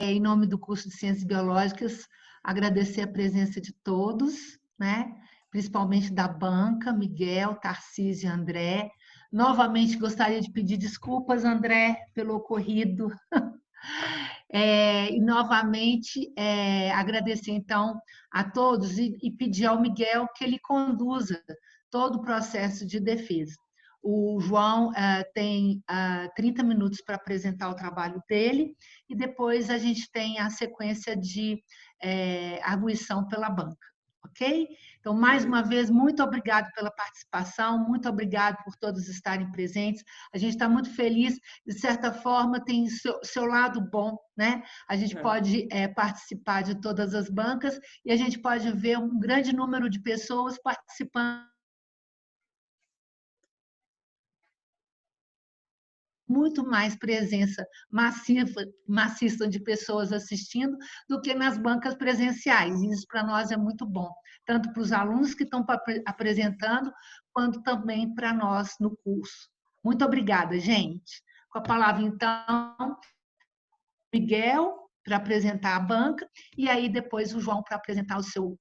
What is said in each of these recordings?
em nome do curso de Ciências Biológicas, agradecer a presença de todos, né? Principalmente da banca, Miguel, Tarcísio e André. Novamente, gostaria de pedir desculpas, André, pelo ocorrido. E novamente agradecer, então, a todos e pedir ao Miguel que ele conduza todo o processo de defesa. O João tem 30 minutos para apresentar o trabalho dele e depois a gente tem a sequência de arguição pela banca, ok? Então, mais uma vez, muito obrigado pela participação, muito obrigado por todos estarem presentes. A gente está muito feliz, de certa forma, tem seu lado bom, né? A gente pode participar de todas as bancas e a gente pode ver um grande número de pessoas participando. Muito mais presença maciça de pessoas assistindo do que nas bancas presenciais. Isso para nós é muito bom, tanto para os alunos que estão apresentando, quanto também para nós no curso. Muito obrigada, gente. Com a palavra, então, Miguel, para apresentar a banca, e aí depois o João para apresentar o seu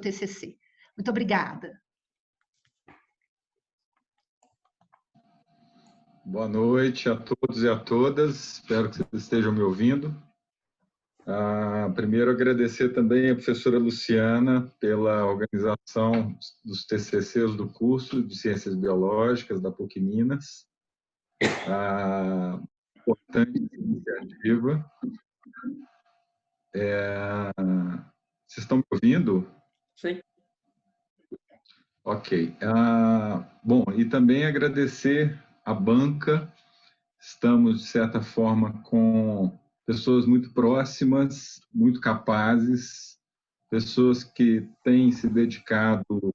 TCC. Muito obrigada. Boa noite a todos e a todas, espero que vocês estejam me ouvindo. Primeiro, agradecer também a professora Luciana pela organização dos TCCs do curso de Ciências Biológicas da PUC Minas. Importante iniciativa. Vocês estão me ouvindo? Sim. Ok. Bom, e também agradecer a banca. Estamos, de certa forma, com pessoas muito próximas, muito capazes, pessoas que têm se dedicado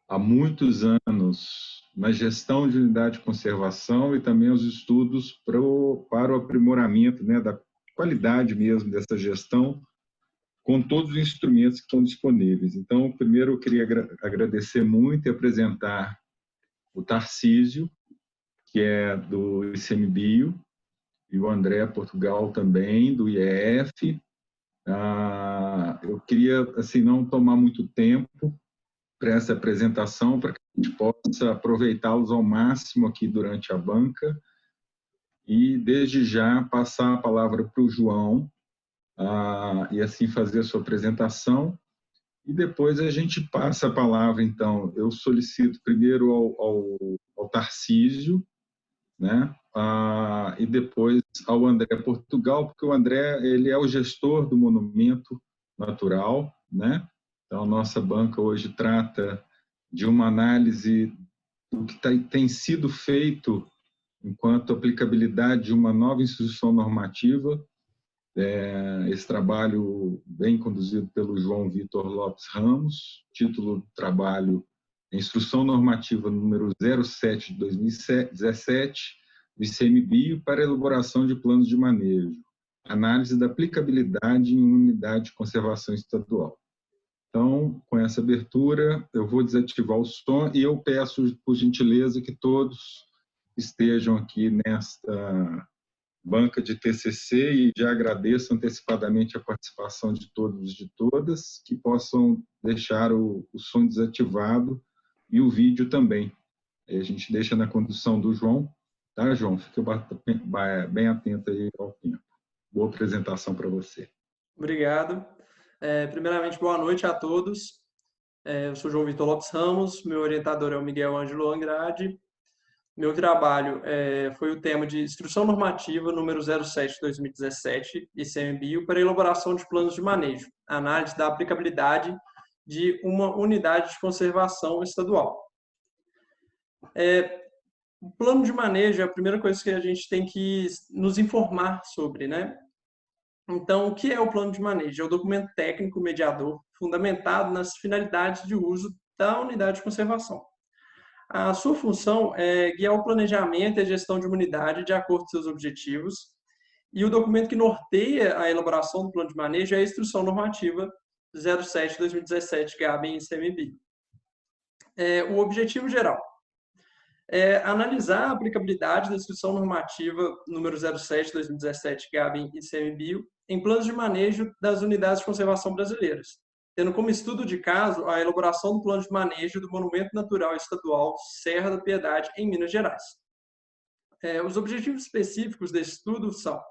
há muitos anos na gestão de unidade de conservação e também aos estudos para o aprimoramento, né, da qualidade mesmo dessa gestão, com todos os instrumentos que estão disponíveis. Então, primeiro, eu queria agradecer muito e apresentar o Tarcísio, que é do ICMBio, e o André Portugal também, do IEF. Eu queria, assim, não tomar muito tempo para essa apresentação, para que a gente possa aproveitá-los ao máximo aqui durante a banca, e desde já passar a palavra para o João, e assim fazer a sua apresentação, e depois a gente passa a palavra, então, eu solicito primeiro ao Tarcísio, né? E depois ao André Portugal, porque o André ele é o gestor do monumento natural, né? Então, a nossa banca hoje trata de uma análise do que tem sido feito enquanto aplicabilidade de uma nova instrução normativa. Esse trabalho bem conduzido pelo João Vitor Lopes Ramos, título do trabalho Instrução Normativa número 07 de 2017, do ICMBio para elaboração de planos de manejo, análise da aplicabilidade em unidade de conservação estadual. Então, com essa abertura, eu vou desativar o som e eu peço, por gentileza, que todos estejam aqui nesta banca de TCC e já agradeço antecipadamente a participação de todos e de todas, que possam deixar o som desativado e o vídeo também. Aí a gente deixa na condução do João, tá, João? Fique bem atento aí ao tempo. Boa apresentação para você. Obrigado. Primeiramente, boa noite a todos. Eu sou João Vitor Lopes Ramos, meu orientador é o Miguel Ângelo Andrade. Meu trabalho foi o tema de Instrução Normativa número 07 de 2017, ICMBio, para elaboração de planos de manejo, análise da aplicabilidade de uma unidade de conservação estadual. O plano de manejo é a primeira coisa que a gente tem que nos informar sobre, né? Então, o que é o plano de manejo? É o documento técnico mediador fundamentado nas finalidades de uso da unidade de conservação. A sua função é guiar o planejamento e a gestão de uma unidade de acordo com seus objetivos, e o documento que norteia a elaboração do plano de manejo é a Instrução Normativa 07 de 2017, GAB em ICMBio. O objetivo geral analisar a aplicabilidade da Instrução Normativa número 07/2017, GAB e ICMBio, em planos de manejo das unidades de conservação brasileiras, tendo como estudo de caso a elaboração do plano de manejo do Monumento Natural Estadual Serra da Piedade, em Minas Gerais. Os objetivos específicos desse estudo são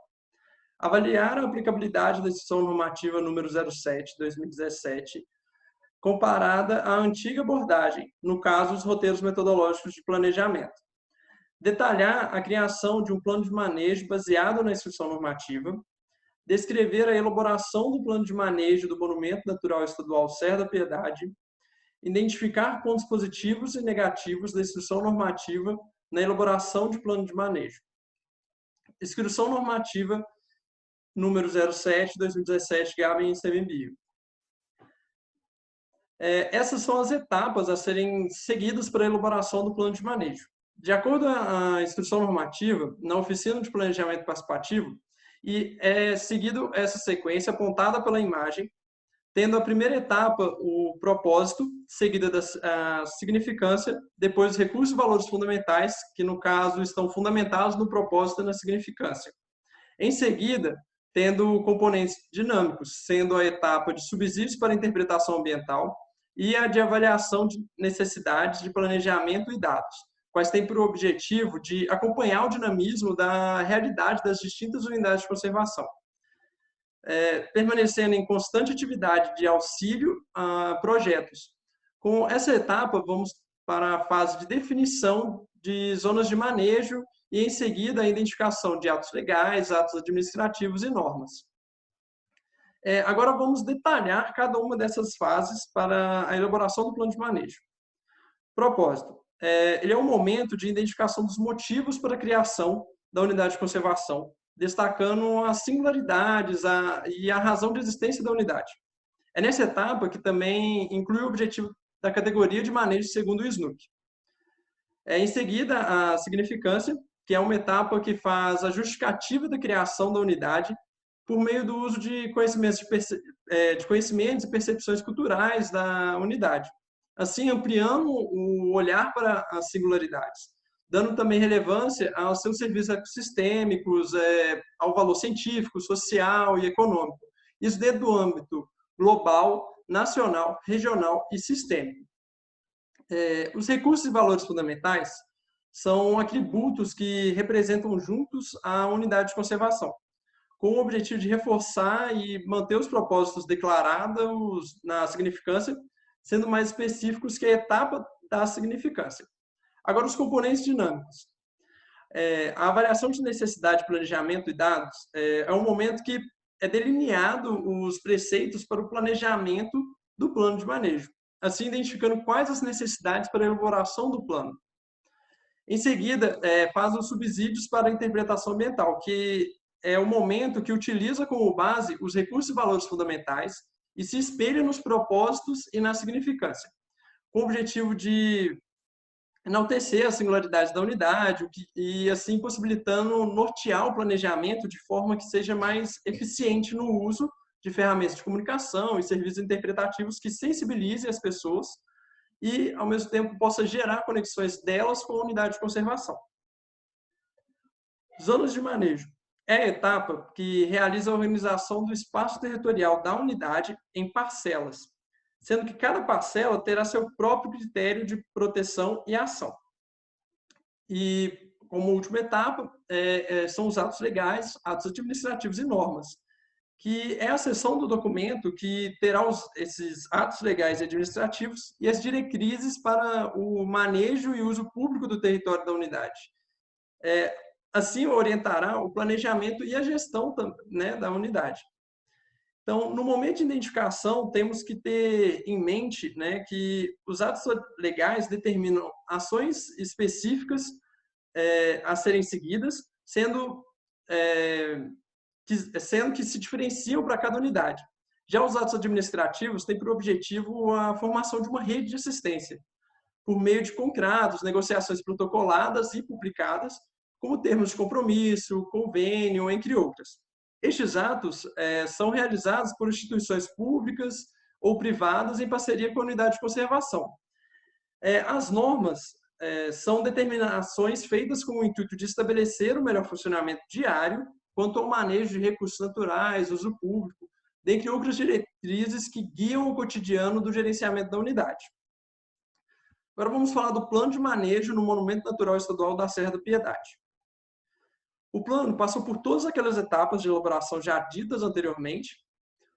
avaliar a aplicabilidade da Instrução Normativa número 07/2017, comparada à antiga abordagem, no caso, os roteiros metodológicos de planejamento. Detalhar a criação de um plano de manejo baseado na Instrução Normativa, descrever a elaboração do plano de manejo do Monumento Natural Estadual Serra da Piedade, identificar pontos positivos e negativos da Instrução Normativa na elaboração de plano de manejo. Instrução Normativa número 07/2017, GAB e ICMBio. Essas são as etapas a serem seguidas para a elaboração do plano de manejo. De acordo com a Instrução Normativa, na Oficina de Planejamento Participativo, e é seguido essa sequência apontada pela imagem, tendo a primeira etapa, o propósito, seguida da significância, depois os recursos e valores fundamentais, que no caso estão fundamentados no propósito e na significância. Em seguida, tendo componentes dinâmicos, sendo a etapa de subsídios para interpretação ambiental e a de avaliação de necessidades de planejamento e dados, quais têm por objetivo de acompanhar o dinamismo da realidade das distintas unidades de conservação, permanecendo em constante atividade de auxílio a projetos. Com essa etapa, vamos para a fase de definição de zonas de manejo e, em seguida, a identificação de atos legais, atos administrativos e normas. Agora vamos detalhar cada uma dessas fases para a elaboração do plano de manejo. Propósito. Ele é um momento de identificação dos motivos para a criação da unidade de conservação, destacando as singularidades e a razão de existência da unidade. É nessa etapa que também inclui o objetivo da categoria de manejo segundo o SNUC. Em seguida, a significância, que é uma etapa que faz a justificativa da criação da unidade por meio do uso de conhecimentos e percepções culturais da unidade, assim ampliando o olhar para as singularidades, dando também relevância aos seus serviços ecossistêmicos, ao valor científico, social e econômico, isso dentro do âmbito global, nacional, regional e sistêmico. Os recursos e valores fundamentais são atributos que representam juntos a unidade de conservação, com o objetivo de reforçar e manter os propósitos declarados na significância, sendo mais específicos que a etapa da significância. Agora, os componentes dinâmicos. A avaliação de necessidade, planejamento e dados é um momento que é delineado os preceitos para o planejamento do plano de manejo, assim identificando quais as necessidades para a elaboração do plano. Em seguida, faz os subsídios para a interpretação ambiental, que é o momento que utiliza como base os recursos e valores fundamentais e se espelha nos propósitos e na significância, com o objetivo de enaltecer a singularidade da unidade e, assim, possibilitando nortear o planejamento de forma que seja mais eficiente no uso de ferramentas de comunicação e serviços interpretativos que sensibilizem as pessoas e, ao mesmo tempo, possa gerar conexões delas com a unidade de conservação. Zonas de manejo. É a etapa que realiza a organização do espaço territorial da unidade em parcelas, sendo que cada parcela terá seu próprio critério de proteção e ação. E, como última etapa, são os atos legais, atos administrativos e normas, que é a seção do documento que terá esses atos legais e administrativos e as diretrizes para o manejo e uso público do território da unidade. Assim, orientará o planejamento e a gestão, né, da unidade. Então, no momento de identificação, temos que ter em mente, né, que os atos legais determinam ações específicas a serem seguidas, sendo que se diferenciam para cada unidade. Já os atos administrativos têm por objetivo a formação de uma rede de assistência, por meio de contratos, negociações protocoladas e publicadas, como termos de compromisso, convênio, entre outras. Estes atos são realizados por instituições públicas ou privadas em parceria com a unidade de conservação. As normas são determinações feitas com o intuito de estabelecer o melhor funcionamento diário quanto ao manejo de recursos naturais, uso público, dentre outras diretrizes que guiam o cotidiano do gerenciamento da unidade. Agora vamos falar do plano de manejo no Monumento Natural Estadual da Serra da Piedade. O plano passou por todas aquelas etapas de elaboração já ditas anteriormente,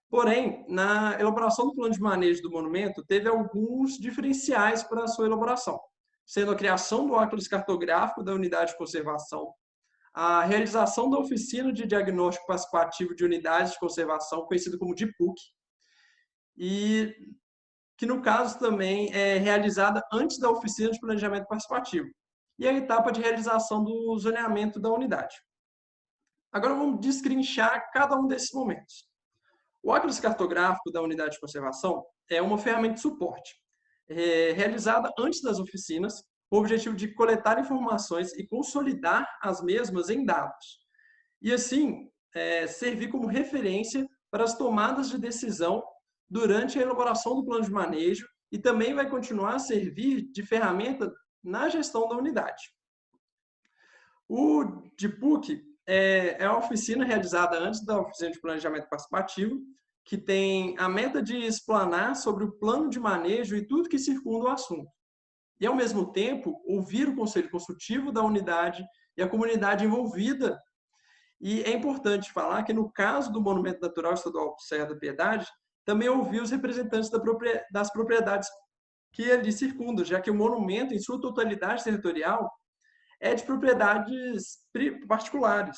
porém, na elaboração do plano de manejo do monumento, teve alguns diferenciais para a sua elaboração, sendo a criação do atlas cartográfico da unidade de conservação, a realização da oficina de diagnóstico participativo de unidades de conservação, conhecido como DIPUC, e que no caso também é realizada antes da oficina de planejamento participativo, e a etapa de realização do zoneamento da unidade. Agora vamos destrinchar cada um desses momentos. O atlas cartográfico da unidade de conservação é uma ferramenta de suporte, realizada antes das oficinas, com o objetivo de coletar informações e consolidar as mesmas em dados, e assim servir como referência para as tomadas de decisão durante a elaboração do plano de manejo e também vai continuar a servir de ferramenta na gestão da unidade. O DIPUC é a oficina realizada antes da oficina de planejamento participativo, que tem a meta de explanar sobre o plano de manejo e tudo que circunda o assunto. E, ao mesmo tempo, ouvir o conselho consultivo da unidade e a comunidade envolvida. E é importante falar que, no caso do Monumento Natural Estadual Serra da Piedade, também ouvir os representantes das propriedades que ali circundam, já que o monumento, em sua totalidade territorial, é de propriedades particulares.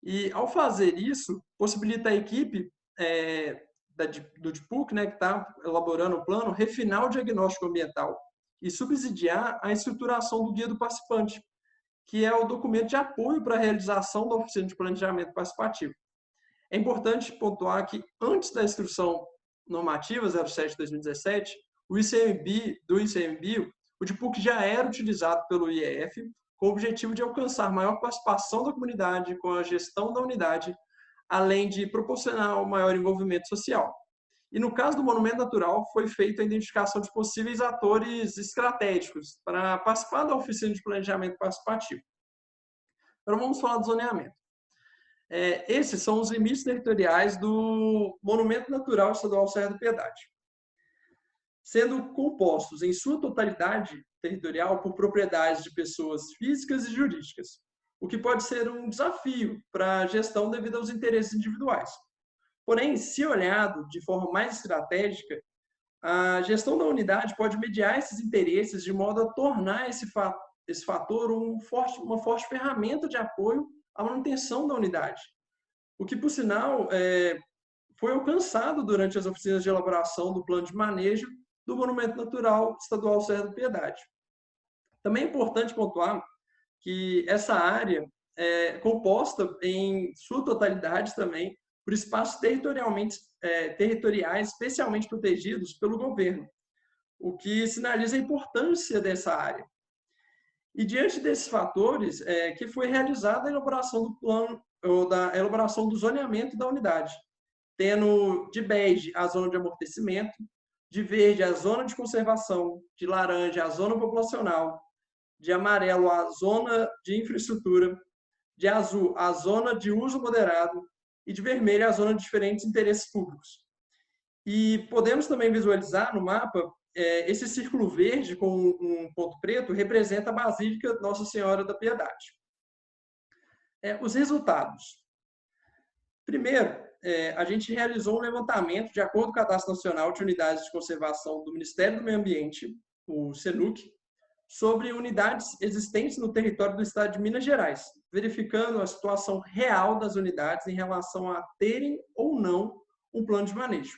E, ao fazer isso, possibilita a equipe do DIPUC, que está elaborando o plano, refinar o diagnóstico ambiental e subsidiar a estruturação do guia do participante, que é o documento de apoio para a realização da oficina de planejamento participativo. É importante pontuar que, antes da instrução normativa 07/2017, o ICMBio, o DIPUC já era utilizado pelo IEF com o objetivo de alcançar maior participação da comunidade com a gestão da unidade, além de proporcionar um maior envolvimento social. E no caso do Monumento Natural, foi feita a identificação de possíveis atores estratégicos para participar da oficina de planejamento participativo. Agora vamos falar do zoneamento. Esses são os limites territoriais do Monumento Natural Estadual Serra da Piedade, sendo compostos em sua totalidade territorial por propriedades de pessoas físicas e jurídicas, o que pode ser um desafio para a gestão devido aos interesses individuais. Porém, se olhado de forma mais estratégica, a gestão da unidade pode mediar esses interesses de modo a tornar esse fator uma forte ferramenta de apoio à manutenção da unidade, o que, por sinal, foi alcançado durante as oficinas de elaboração do plano de manejo do Monumento Natural Estadual Serra da Piedade. Também é importante pontuar que essa área é composta em sua totalidade também por espaços territoriais especialmente protegidos pelo governo, o que sinaliza a importância dessa área. E diante desses fatores, que foi realizada a elaboração do plano, ou da elaboração do zoneamento da unidade, tendo de bege a zona de amortecimento, de verde a zona de conservação, de laranja a zona populacional, de amarelo a zona de infraestrutura, de azul a zona de uso moderado e de vermelho a zona de diferentes interesses públicos. E podemos também visualizar no mapa esse círculo verde com um ponto preto representa a Basílica Nossa Senhora da Piedade. Os resultados. Primeiro, a gente realizou um levantamento de acordo com o Cadastro Nacional de Unidades de Conservação do Ministério do Meio Ambiente, o SENUC, sobre unidades existentes no território do estado de Minas Gerais, verificando a situação real das unidades em relação a terem ou não um plano de manejo.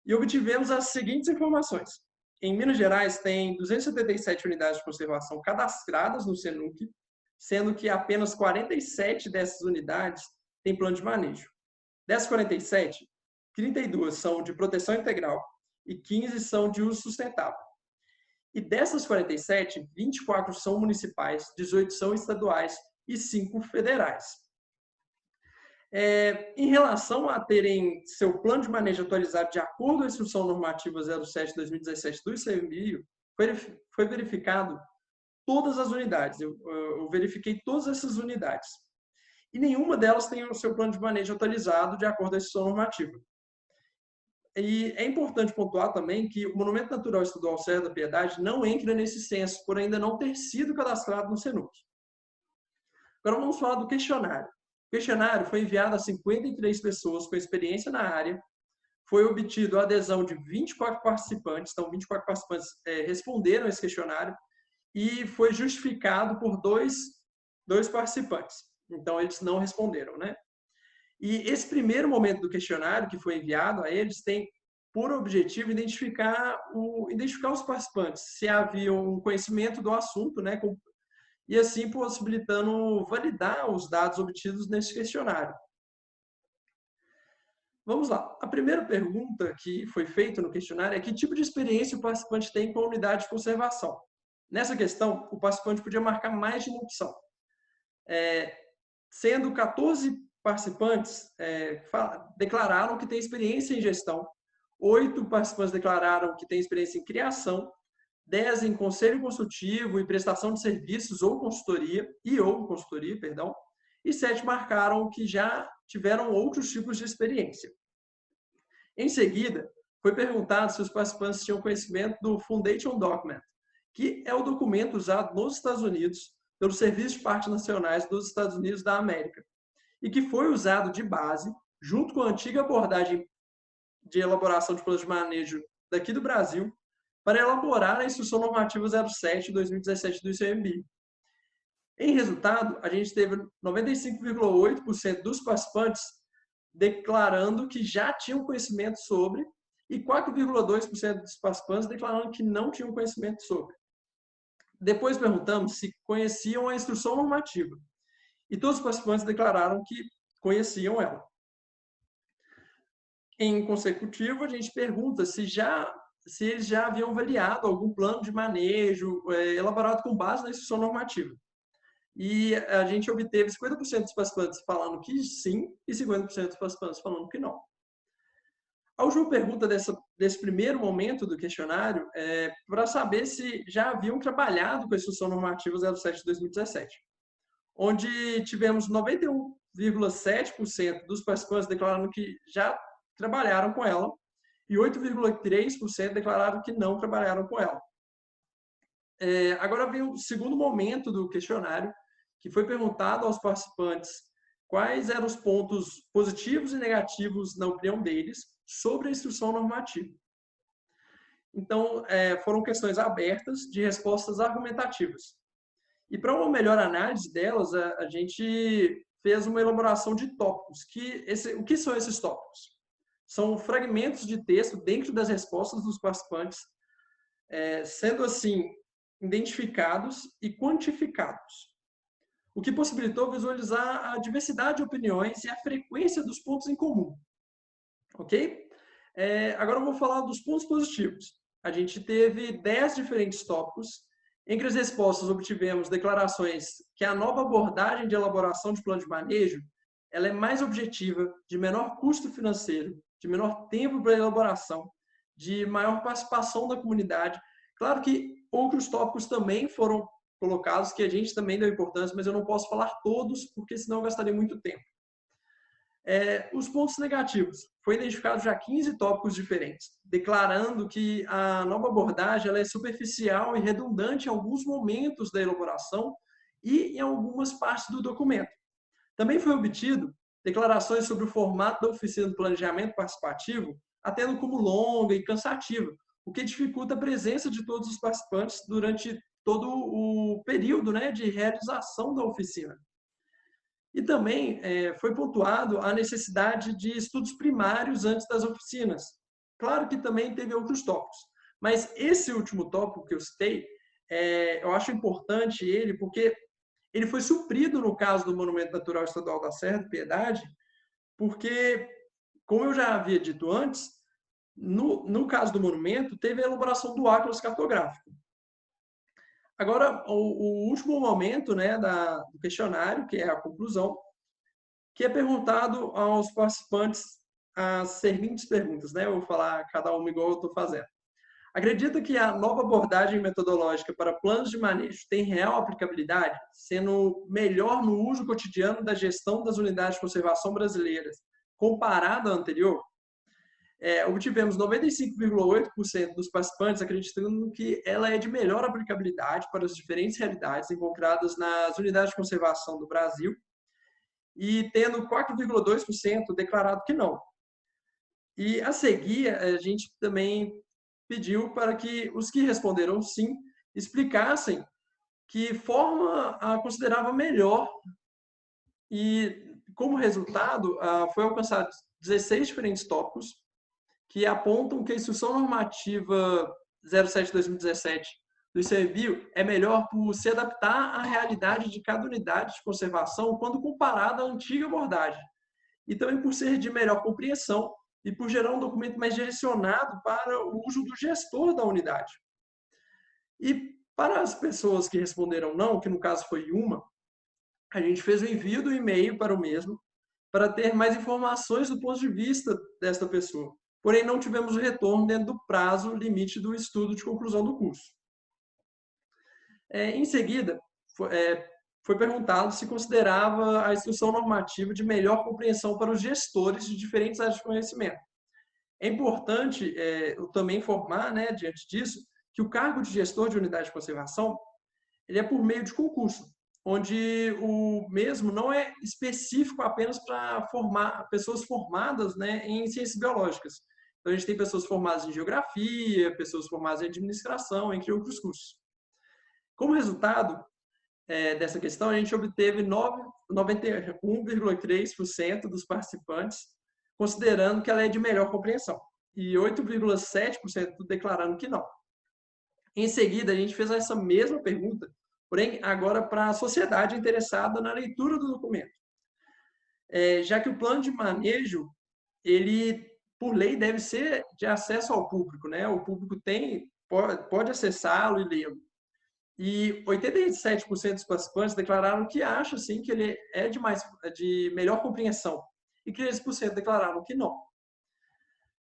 E obtivemos as seguintes informações. Em Minas Gerais, tem 277 unidades de conservação cadastradas no SENUC, sendo que apenas 47 dessas unidades têm plano de manejo. Dessas 47, 32 são de proteção integral e 15 são de uso sustentável. E dessas 47, 24 são municipais, 18 são estaduais e 5 federais. Em relação a terem seu plano de manejo atualizado de acordo com a Instrução Normativa 07/2017 do ICMBio, foi verificado todas as unidades. Eu verifiquei todas essas unidades. E nenhuma delas tem o seu plano de manejo atualizado de acordo com a instrução normativa. E é importante pontuar também que o Monumento Natural Estadual Serra da Piedade não entra nesse censo, por ainda não ter sido cadastrado no SENUC. Agora vamos falar do questionário. O questionário foi enviado a 53 pessoas com experiência na área, foi obtido a adesão de 24 participantes, então 24 participantes responderam esse questionário, e foi justificado por dois participantes. Então, eles não responderam, né? E esse primeiro momento do questionário que foi enviado a eles tem por objetivo identificar os participantes, se havia um conhecimento do assunto, né? E assim possibilitando validar os dados obtidos nesse questionário. Vamos lá. A primeira pergunta que foi feita no questionário é que tipo de experiência o participante tem com a unidade de conservação. Nessa questão, o participante podia marcar mais de uma opção. Sendo 14 participantes declararam que têm experiência em gestão, 8 participantes declararam que têm experiência em criação, 10 em conselho consultivo e prestação de serviços ou consultoria, e 7 marcaram que já tiveram outros tipos de experiência. Em seguida, foi perguntado se os participantes tinham conhecimento do Foundation Document, que é o documento usado nos Estados Unidos pelos Serviços de Parques Nacionais dos Estados Unidos da América, e que foi usado de base, junto com a antiga abordagem de elaboração de planos de manejo daqui do Brasil, para elaborar a Instrução Normativa 07/2017 do ICMBio. Em resultado, a gente teve 95,8% dos participantes declarando que já tinham conhecimento sobre e 4,2% dos participantes declarando que não tinham conhecimento sobre. Depois perguntamos se conheciam a instrução normativa e todos os participantes declararam que conheciam ela. Em consecutivo, a gente pergunta se eles já haviam avaliado algum plano de manejo elaborado com base na instrução normativa. E a gente obteve 50% dos participantes falando que sim e 50% dos participantes falando que não. A última pergunta desse primeiro momento do questionário é para saber se já haviam trabalhado com a Instrução Normativa 07/2017, onde tivemos 91,7% dos participantes declarando que já trabalharam com ela e 8,3% declararam que não trabalharam com ela. Agora vem o segundo momento do questionário, que foi perguntado aos participantes quais eram os pontos positivos e negativos, na opinião deles, sobre a instrução normativa. Então, foram questões abertas de respostas argumentativas. E para uma melhor análise delas, a gente fez uma elaboração de tópicos. O que são esses tópicos? São fragmentos de texto dentro das respostas dos participantes, sendo assim identificados e quantificados, o que possibilitou visualizar a diversidade de opiniões e a frequência dos pontos em comum. Ok? Agora eu vou falar dos pontos positivos. A gente teve 10 diferentes tópicos. Entre as respostas, obtivemos declarações que a nova abordagem de elaboração de plano de manejo ela é mais objetiva, de menor custo financeiro, de menor tempo para elaboração, de maior participação da comunidade. Claro que outros tópicos também foram colocados que a gente também deu importância, mas eu não posso falar todos, porque senão eu gastaria muito tempo. Os pontos negativos. Foi identificado já 15 tópicos diferentes, declarando que a nova abordagem ela é superficial e redundante em alguns momentos da elaboração e em algumas partes do documento. Também foi obtido declarações sobre o formato da oficina do planejamento participativo, até no como longa e cansativa, o que dificulta a presença de todos os participantes durante todo o período, né, de realização da oficina. E também foi pontuado a necessidade de estudos primários antes das oficinas. Claro que também teve outros tópicos, mas esse último tópico que eu citei, eu acho importante ele, porque ele foi suprido no caso do Monumento Natural Estadual da Serra da Piedade, porque, como eu já havia dito antes, no caso do monumento, teve a elaboração do atlas cartográfico. Agora, o último momento, né, do questionário, que é a conclusão, que é perguntado aos participantes as seguintes perguntas, né? Eu vou falar cada uma igual eu estou fazendo. Acredita que a nova abordagem metodológica para planos de manejo tem real aplicabilidade, sendo melhor no uso cotidiano da gestão das unidades de conservação brasileiras, comparado à anterior? Obtivemos 95,8% dos participantes acreditando que ela é de melhor aplicabilidade para as diferentes realidades encontradas nas unidades de conservação do Brasil, e tendo 4,2% declarado que não. E a seguir, a gente também pediu para que os que responderam sim explicassem que forma considerava melhor, e como resultado foi alcançado 16 diferentes tópicos que apontam que a Instrução Normativa 07/2017 do ICMBio é melhor por se adaptar à realidade de cada unidade de conservação quando comparada à antiga abordagem, e também por ser de melhor compreensão e por gerar um documento mais direcionado para o uso do gestor da unidade. E para as pessoas que responderam não, que no caso foi uma, a gente fez o envio do e-mail para o mesmo, para ter mais informações do ponto de vista desta pessoa. Porém, não tivemos o retorno dentro do prazo limite do estudo de conclusão do curso. Em seguida, foi perguntado se considerava a instrução normativa de melhor compreensão para os gestores de diferentes áreas de conhecimento. É importante eu também informar, né, diante disso, que o cargo de gestor de unidade de conservação ele é por meio de concurso, onde o mesmo não é específico apenas para formar pessoas formadas, né, em ciências biológicas. Então, a gente tem pessoas formadas em geografia, pessoas formadas em administração, entre outros cursos. Como resultado dessa questão, a gente obteve 91,3% dos participantes considerando que ela é de melhor compreensão e 8,7% declarando que não. Em seguida, a gente fez essa mesma pergunta, porém agora para a sociedade interessada na leitura do documento. Já que o plano de manejo, ele, por lei, deve ser de acesso ao público, né? O público pode acessá-lo e lê-lo. E 87% dos participantes declararam que acham, sim, que ele é de melhor compreensão. E 13% declararam que não.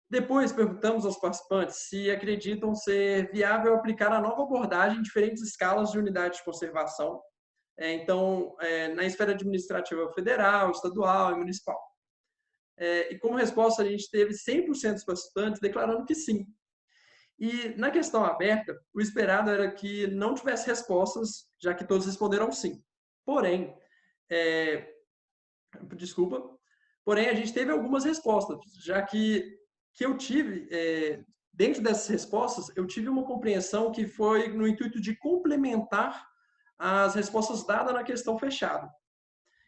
Depois, perguntamos aos participantes se acreditam ser viável aplicar a nova abordagem em diferentes escalas de unidade de conservação. Então, na esfera administrativa federal, estadual e municipal. E como resposta, a gente teve 100% dos participantes declarando que sim. E na questão aberta, o esperado era que não tivesse respostas, já que todos responderam sim. Porém, porém a gente teve algumas respostas, já que eu tive, dentro dessas respostas, eu tive uma compreensão que foi no intuito de complementar as respostas dadas na questão fechada.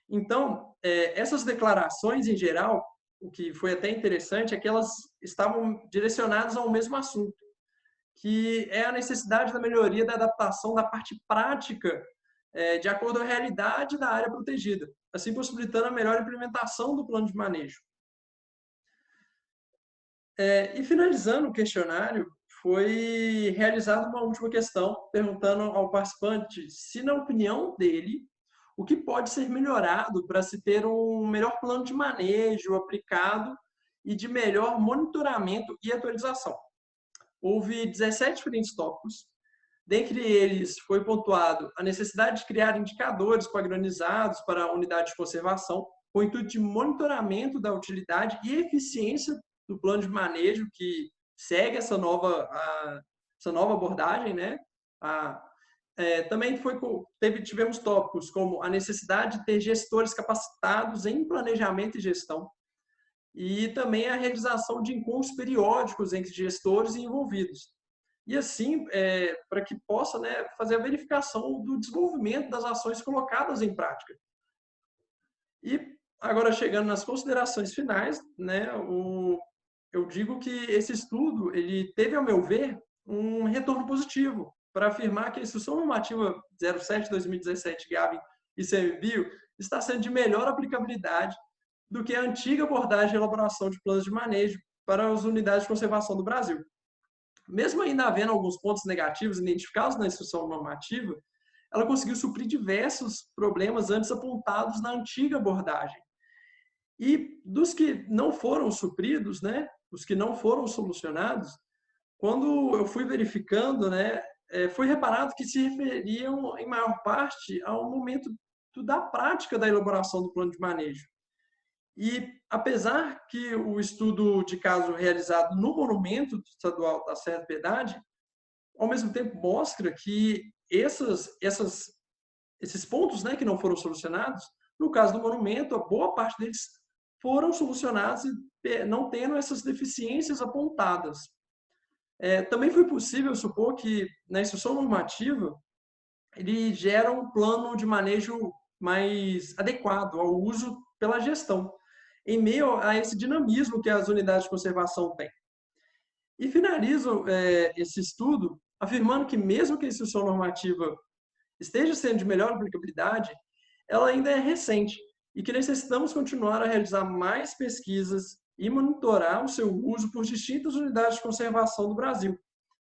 Então, essas declarações, em geral, o que foi até interessante é que elas estavam direcionadas ao mesmo assunto, que é a necessidade da melhoria da adaptação da parte prática de acordo com a realidade da área protegida, assim possibilitando a melhor implementação do plano de manejo. E finalizando o questionário, foi realizada uma última questão, perguntando ao participante se, na opinião dele, o que pode ser melhorado para se ter um melhor plano de manejo aplicado e de melhor monitoramento e atualização. Houve 17 diferentes tópicos. Dentre eles, foi pontuado a necessidade de criar indicadores padronizados para a unidade de conservação, com o intuito de monitoramento da utilidade e eficiência do plano de manejo que segue essa nova abordagem, né? Também tivemos tópicos como a necessidade de ter gestores capacitados em planejamento e gestão, e também a realização de encontros periódicos entre gestores e envolvidos. E assim, para que possa, né, fazer a verificação do desenvolvimento das ações colocadas em prática. E agora, chegando nas considerações finais, né, eu digo que esse estudo ele teve, ao meu ver, um retorno positivo para afirmar que a Instrução Normativa 07/2017 GAB ICMBio está sendo de melhor aplicabilidade do que a antiga abordagem de elaboração de planos de manejo para as unidades de conservação do Brasil. Mesmo ainda havendo alguns pontos negativos identificados na instrução normativa, ela conseguiu suprir diversos problemas antes apontados na antiga abordagem. E dos que não foram supridos, né, os que não foram solucionados, quando eu fui verificando, né, foi reparado que se referiam, em maior parte, ao momento da prática da elaboração do plano de manejo. E, apesar que o estudo de caso realizado no Monumento Estadual da Serra da Piedade, ao mesmo tempo mostra que esses pontos, né, que não foram solucionados, no caso do monumento, a boa parte deles foram solucionados e não tendo essas deficiências apontadas. Também foi possível supor que, na instrução normativa, ele gera um plano de manejo mais adequado ao uso pela gestão, em meio a esse dinamismo que as unidades de conservação têm. E finalizo esse estudo afirmando que, mesmo que a instrução normativa esteja sendo de melhor aplicabilidade, ela ainda é recente e que necessitamos continuar a realizar mais pesquisas e monitorar o seu uso por distintas unidades de conservação do Brasil.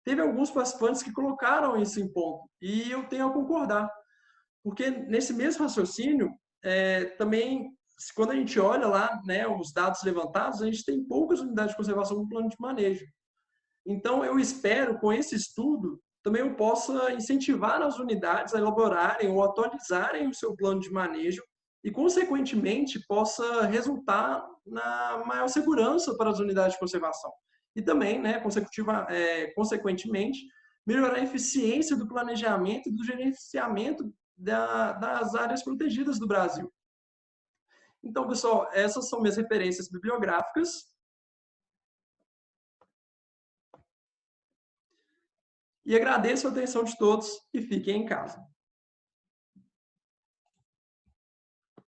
Teve alguns participantes que colocaram isso em ponto e eu tenho a concordar, porque nesse mesmo raciocínio, também, quando a gente olha lá, né, os dados levantados, a gente tem poucas unidades de conservação com plano de manejo. Então, eu espero, com esse estudo, também eu possa incentivar as unidades a elaborarem ou atualizarem o seu plano de manejo e, consequentemente, possa resultar na maior segurança para as unidades de conservação. E também, né, consequentemente, melhorar a eficiência do planejamento e do gerenciamento das áreas protegidas do Brasil. Então, pessoal, essas são minhas referências bibliográficas. E agradeço a atenção de todos e fiquem em casa.